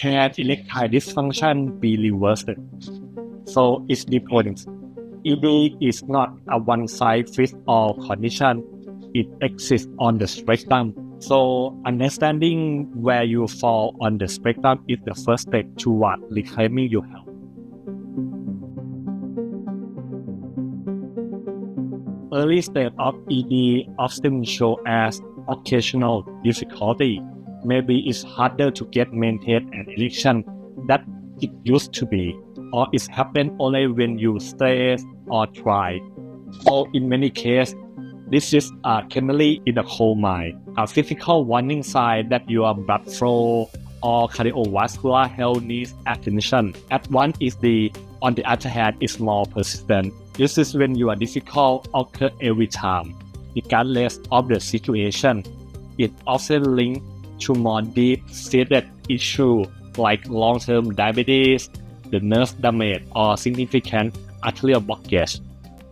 Can erectile dysfunction be reversed? So it depends. ED is not a one-size-fits-all condition. It exists on the spectrum. So understanding where you fall on the spectrum is the first step toward reclaiming your health. Early stage of ED often show as occasional difficulty. Maybe it's harder to get maintain an erection than it used to be, or it happens only when you stress or try. Or in many cases, this is a chemically in the coal mine, a physical warning sign that your blood flow or cardiovascular health needs attention. At one is on the other hand, is more persistent. This is when your difficult occur every time, regardless of the situation. It often linked to more deep-seated issues like long-term diabetes, the nerve damage, or significant arterial blockage,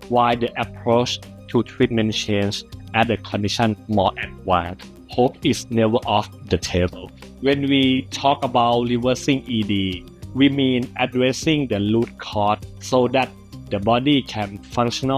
while the approach to treatment change as the condition more advanced. Hope is never off the table. When we talk about reversing ED, we mean addressing the root cause so that the body can function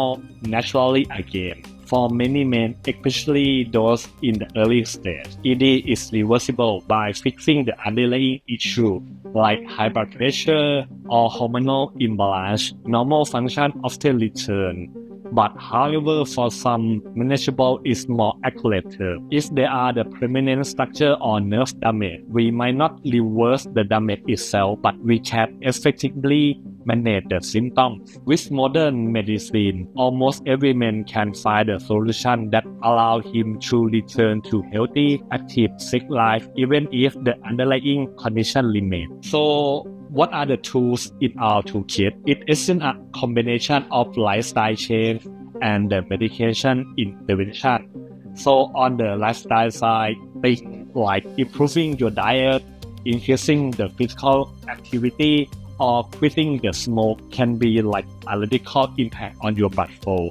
naturally again. For many men, especially those in the early stage, ED is reversible by fixing the underlying issue like high blood pressure or hormonal imbalance. Normal function often return, but however, for some, manageable is more accurate term. If there are the permanent structure or nerve damage, we might not reverse the damage itself, but we can effectively manage the symptoms. With modern medicine, almost every man can find a solution that allows him to return to healthy, active sex life, even if the underlying condition remains. So, what are the tools in our toolkit? It isn't a combination of lifestyle change and the medication intervention. So on the lifestyle side, things like improving your diet, increasing the physical activity, or quitting the smoke can be like a radical impact on your blood flow.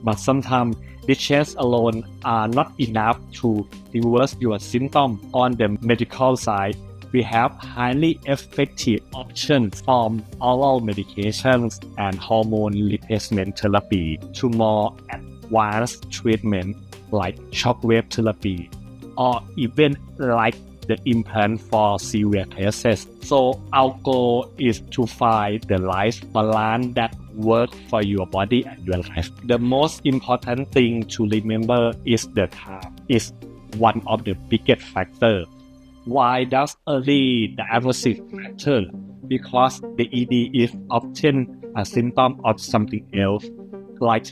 But sometimes these changes alone are not enough to reverse your symptoms. On the medical side, we have highly effective options from oral medications and hormone replacement therapy to more advanced treatment like shockwave therapy or even like the implant for severe cases. So our goal is to find the right balance that works for your body and your life. The most important thing to remember is the time is one of the biggest factors. Why does early diagnosis matter? Because the ED is often a symptom of something else. Like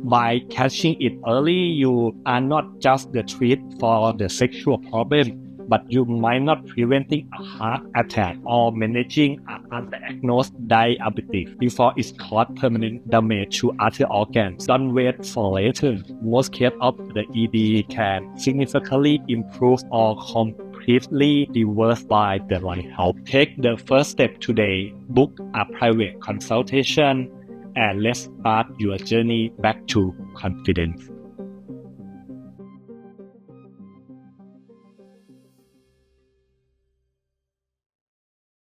by catching it early, you are not just the treat for the sexual problem, but you might not preventing a heart attack or managing an undiagnosed diabetes before it causes permanent damage to other organs. Don't wait for later. Most cases of the ED can significantly improve or completely reversed by the right help. Take the first step today. Book a private consultation and let's start your journey back to confidence.